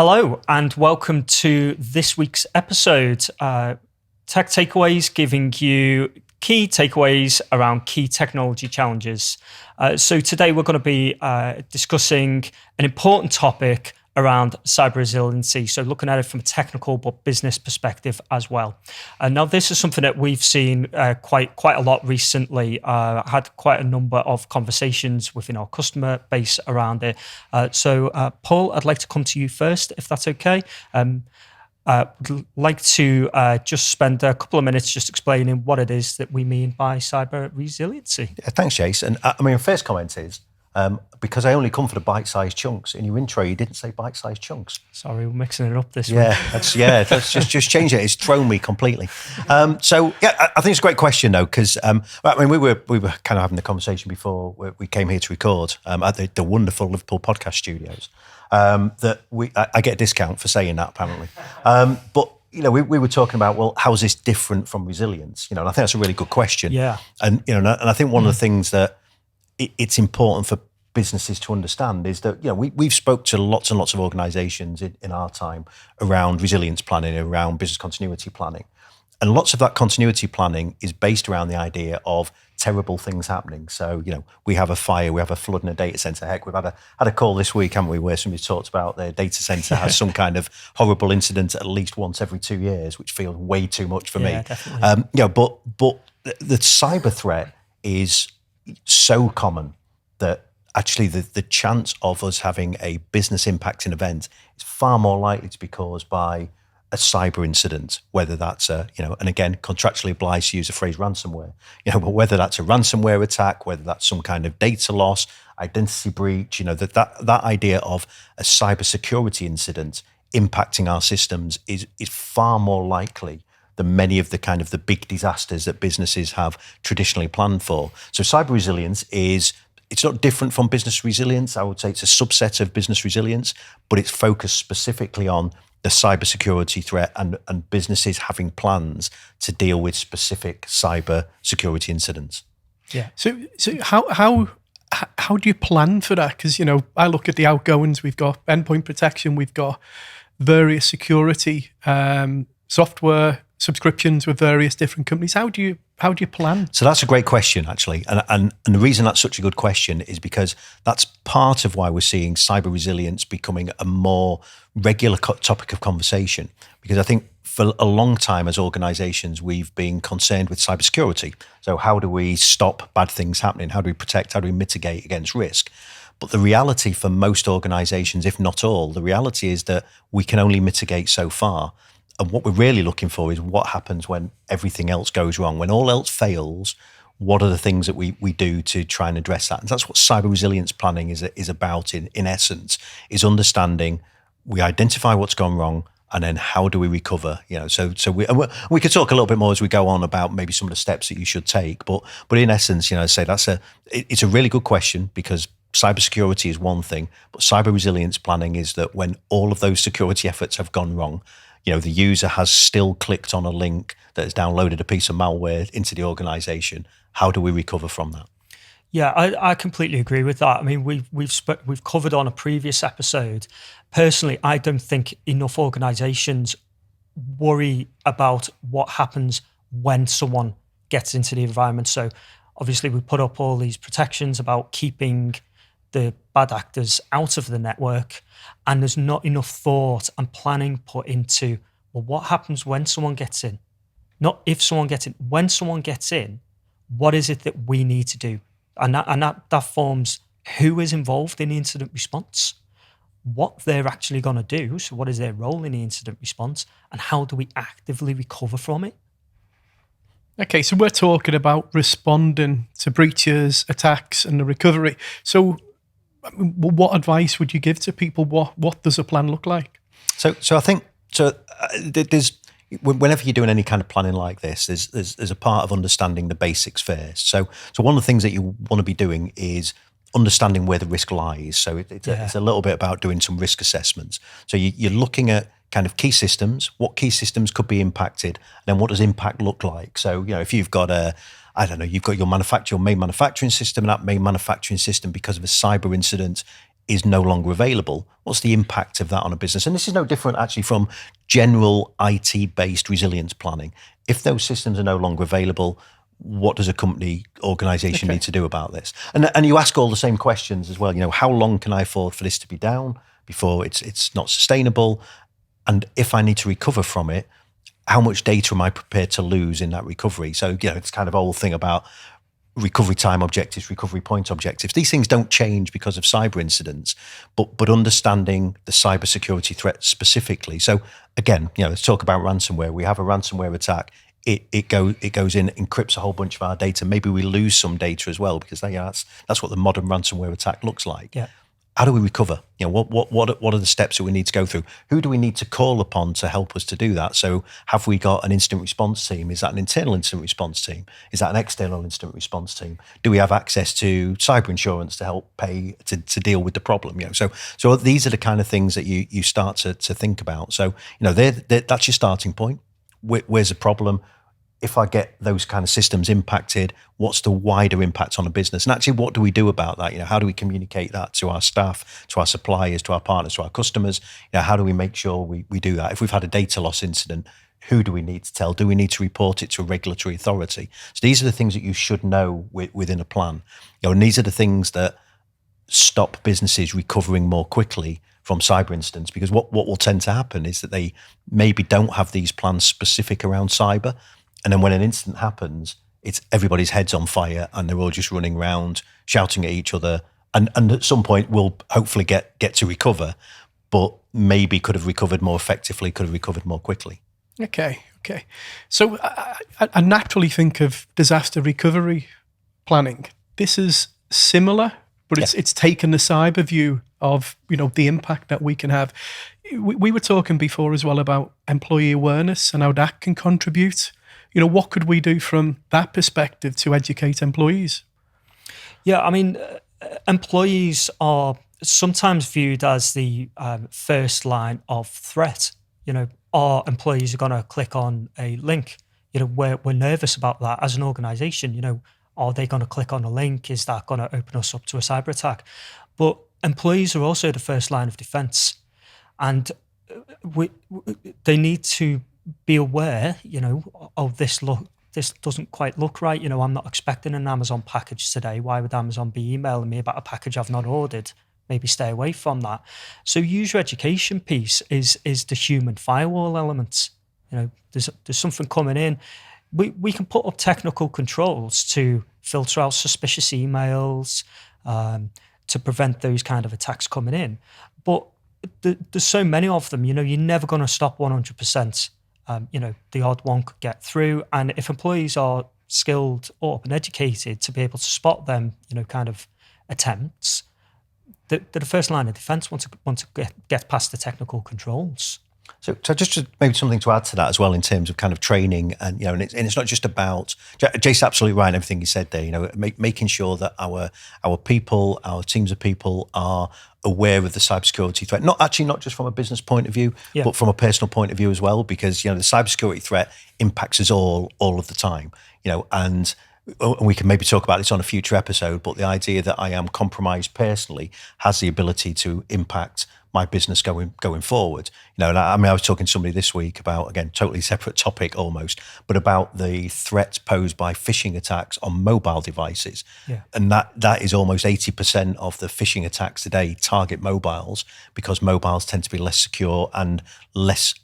Hello and welcome to this week's episode. Tech Takeaways, giving you key takeaways around key technology challenges. So today we're going to be discussing an important topic around cyber resiliency. So looking at it from a technical but business perspective as well. Now this is something that we've seen quite a lot recently. Had quite a number of conversations within our customer base around it. So Paul, I'd like to come to you first, if that's okay. I'd like to just spend a couple of minutes just explaining what it is that we mean by cyber resiliency. Yeah, thanks, Jason. First comment is, because I only come for the bite-sized chunks. In your intro, you didn't say bite-sized chunks. Sorry, we're mixing it up this week. Let's just change it. It's thrown me completely. I think it's a great question though, because we were kind of having the conversation before we came here to record at the wonderful Liverpool podcast studios. That I get a discount for saying that apparently, but. We were talking about, well, how is this different from resilience? And I think that's a really good question. Yeah. And I think one of the things that it's important for businesses to understand is that, we've spoke to lots and lots of organizations in our time around resilience planning, around business continuity planning. And lots of that continuity planning is based around the idea of terrible things happening. So, we have a fire, we have a flood in a data center. Heck, we've had a call this week, haven't we, where somebody talked about their data center has some kind of horrible incident at least once every 2 years, which feels way too much for me. Definitely. But the cyber threat is so common that actually the chance of us having a business impacting event is far more likely to be caused by a cyber incident, whether that's and again, contractually obliged to use the phrase ransomware, but whether that's a ransomware attack, whether that's some kind of data loss, identity breach, that idea of a cybersecurity incident impacting our systems is far more likely than many of the big disasters that businesses have traditionally planned for. So cyber resilience it's not different from business resilience. I would say it's a subset of business resilience, but it's focused specifically on the cybersecurity threat and businesses having plans to deal with specific cyber security incidents. Yeah. So how do you plan for that? Because I look at the outgoings. We've got endpoint protection. We've got various security software subscriptions with various different companies. How do you plan? So that's a great question, actually. And the reason that's such a good question is because that's part of why we're seeing cyber resilience becoming a more regular topic of conversation. Because I think for a long time as organizations, we've been concerned with cybersecurity. So how do we stop bad things happening? How do we protect? How do we mitigate against risk? But the reality for most organizations, if not all, the reality is that we can only mitigate so far. And what we're really looking for is what happens when everything else goes wrong. When all else fails, what are the things that we do to try and address that? And that's what cyber resilience planning is about in essence, is understanding we identify what's gone wrong and then how do we recover? So we could talk a little bit more as we go on about maybe some of the steps that you should take. But in essence, say it's a really good question because cybersecurity is one thing, but cyber resilience planning is that when all of those security efforts have gone wrong, the user has still clicked on a link that has downloaded a piece of malware into the organization. How do we recover from that? Yeah, I completely agree with that. I mean, we've covered on a previous episode. Personally, I don't think enough organizations worry about what happens when someone gets into the environment. So obviously we put up all these protections about keeping the bad actors out of the network, and there's not enough thought and planning put into, well, what happens when someone gets in? Not if someone gets in, when someone gets in, what is it that we need to do? And that forms who is involved in the incident response, what they're actually going to do, so what is their role in the incident response, and how do we actively recover from it? Okay, so we're talking about responding to breaches, attacks, and the recovery. So what advice would you give to people? What does a plan look like? So I think there's whenever you're doing any kind of planning like this, there's a part of understanding the basics first. So one of the things that you want to be doing is understanding where the risk lies. So it's a little bit about doing some risk assessments. So you're looking at kind of key systems, what key systems could be impacted, and then what does impact look like? So, if you've got you've got your main manufacturing system, and that main manufacturing system, because of a cyber incident, is no longer available, what's the impact of that on a business? And this is no different actually from general IT-based resilience planning. If those systems are no longer available, what does a company organization need to do about this? And you ask all the same questions as well. How long can I afford for this to be down before it's not sustainable? And if I need to recover from it, how much data am I prepared to lose in that recovery? So, it's kind of old thing about recovery time objectives, recovery point objectives. These things don't change because of cyber incidents, but understanding the cybersecurity threat specifically. So again, let's talk about ransomware. We have a ransomware attack. It goes in, encrypts a whole bunch of our data. Maybe we lose some data as well, because that's what the modern ransomware attack looks like. Yeah. How do we recover? What are the steps that we need to go through? Who do we need to call upon to help us to do that? So have we got an incident response team? Is that an internal incident response team? Is that an external incident response team? Do we have access to cyber insurance to help pay to deal with the problem? So these are the kind of things that you start to think about. So that's your starting point. Where's the problem? If I get those kind of systems impacted, what's the wider impact on a business? And actually, what do we do about that? How do we communicate that to our staff, to our suppliers, to our partners, to our customers? How do we make sure we do that? If we've had a data loss incident, who do we need to tell? Do we need to report it to a regulatory authority? So these are the things that you should know within a plan. And these are the things that stop businesses recovering more quickly from cyber incidents, because what will tend to happen is that they maybe don't have these plans specific around cyber. And then when an incident happens, it's everybody's head's on fire and they're all just running around shouting at each other. And at some point we'll hopefully get to recover, but maybe could have recovered more effectively, could have recovered more quickly. Okay. So I naturally think of disaster recovery planning. This is similar, but it's taken the cyber view of the impact that we can have. We were talking before as well about employee awareness and how that can contribute. What could we do from that perspective to educate employees? Yeah, I mean, employees are sometimes viewed as the first line of threat. Our employees are going to click on a link. We're nervous about that as an organization. Are they going to click on a link? Is that going to open us up to a cyber attack? But employees are also the first line of defense. And they need to be aware, this doesn't quite look right. I'm not expecting an Amazon package today. Why would Amazon be emailing me about a package I've not ordered? Maybe stay away from that. So user education piece is the human firewall element. There's something coming in. We can put up technical controls to filter out suspicious emails, to prevent those kind of attacks coming in. But there's so many of them. You're never going to stop 100%. The odd one could get through. And if employees are skilled up and educated to be able to spot them, kind of attempts, they're the first line of defense once to get past the technical controls. So just maybe something to add to that as well in terms of kind of training and it's not just about, Jake's absolutely right in everything he said there, making sure that our people, our teams of people are aware of the cybersecurity threat, not just from a business point of view, but from a personal point of view as well, because, the cybersecurity threat impacts us all of the time, and we can maybe talk about this on a future episode, but the idea that I am compromised personally has the ability to impact my business going forward. And I was talking to somebody this week about, again, totally separate topic almost, but about the threat posed by phishing attacks on mobile devices. Yeah. And that is almost 80% of the phishing attacks today target mobiles, because mobiles tend to be less secure and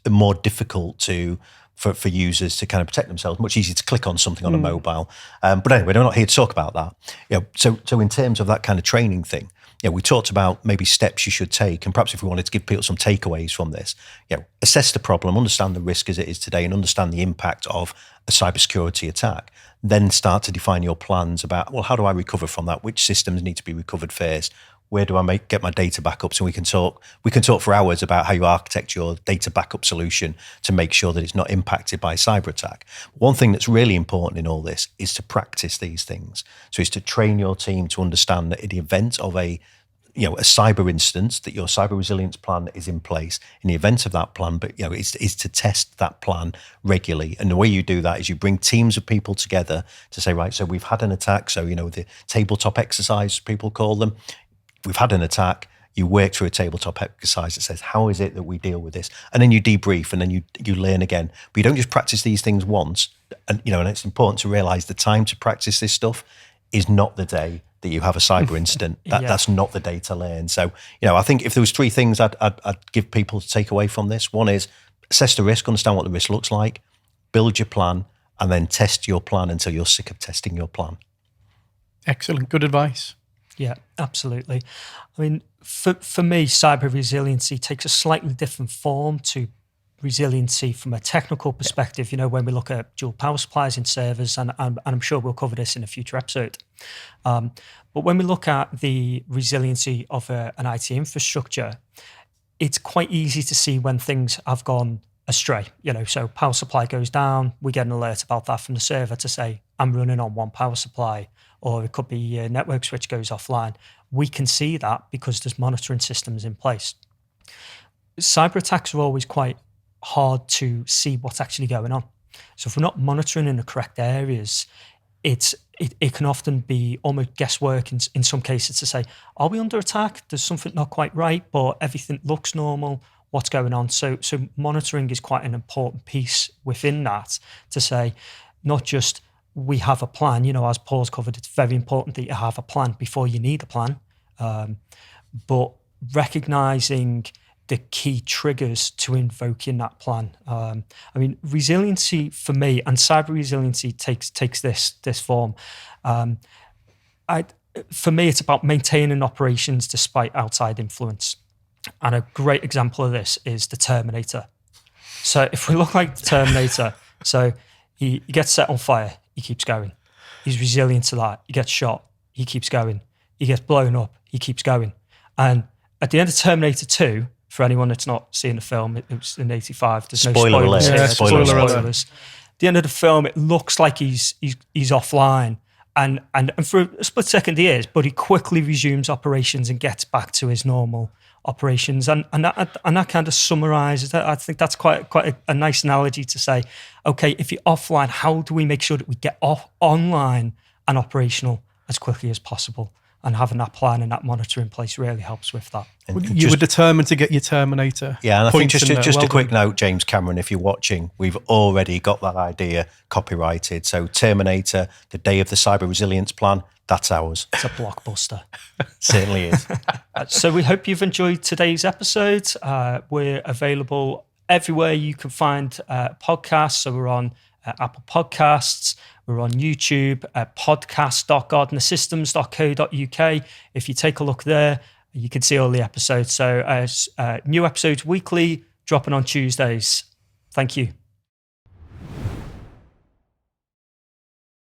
more difficult for users to kind of protect themselves. Much easier to click on something on a mobile. But anyway, we're not here to talk about that. So in terms of that kind of training thing, we talked about maybe steps you should take, and perhaps if we wanted to give people some takeaways from this, assess the problem, understand the risk as it is today, and understand the impact of a cybersecurity attack. Then start to define your plans about, well, how do I recover from that? Which systems need to be recovered first? Where do I get my data backup? So we can talk for hours about how you architect your data backup solution to make sure that it's not impacted by a cyber attack. One thing that's really important in all this is to practice these things. So it's to train your team to understand that in the event of a cyber instance, that your cyber resilience plan is in place in the event of that plan, but is to test that plan regularly. And the way you do that is you bring teams of people together to say, right, so we've had an attack. So, the tabletop exercise, people call them. We've had an attack. You work through a tabletop exercise that says, how is it that we deal with this? And then you debrief, and then you learn again. But you don't just practice these things once. And, and it's important to realize the time to practice this stuff is not the day that you have a cyber incident. That's not the day to learn. So, I think if there was 3 things I'd give people to take away from this, one is assess the risk, understand what the risk looks like, build your plan, and then test your plan until you're sick of testing your plan. Excellent. Good advice. Yeah, absolutely. I mean, for me, cyber resiliency takes a slightly different form to resiliency from a technical perspective, when we look at dual power supplies in servers, and I'm sure we'll cover this in a future episode. But when we look at the resiliency of an IT infrastructure, it's quite easy to see when things have gone astray. So power supply goes down, we get an alert about that from the server to say, I'm running on one power supply, or it could be a network switch goes offline. We can see that because there's monitoring systems in place. Cyber attacks are always quite hard to see what's actually going on. So if we're not monitoring in the correct areas, it can often be almost guesswork in some cases to say, are we under attack? There's something not quite right, but everything looks normal. What's going on? So monitoring is quite an important piece within that to say, not just we have a plan, as Paul's covered, it's very important that you have a plan before you need a plan, but recognizing the key triggers to invoking that plan. Resiliency for me, and cyber resiliency takes this form. For me, it's about maintaining operations despite outside influence. And a great example of this is the Terminator. So if we look like the Terminator, so he gets set on fire, he keeps going. He's resilient to that. He gets shot, he keeps going. He gets blown up, he keeps going. And at the end of Terminator 2, for anyone that's not seen the film, it was in 85. There's Spoiler no alert. spoilers. Yeah, spoiler alert. At the end of the film, it looks like he's offline. And for a split second he is, but he quickly resumes operations and gets back to his normal operations. And that kind of summarizes that. I think that's quite a nice analogy to say, okay, if you're offline, how do we make sure that we get online and operational as quickly as possible? And having that plan and that monitor in place really helps with that. You were determined to get your Terminator. Yeah, and I think just a quick note, James Cameron, if you're watching, we've already got that idea copyrighted. So Terminator, the day of the cyber resilience plan, that's ours. It's a blockbuster. Certainly is. So we hope you've enjoyed today's episode. We're available everywhere you can find podcasts. So we're on Apple Podcasts, we're on YouTube, podcast.gardenersystems.co.uk. If you take a look there, you can see all the episodes. So new episodes weekly, dropping on Tuesdays. Thank you.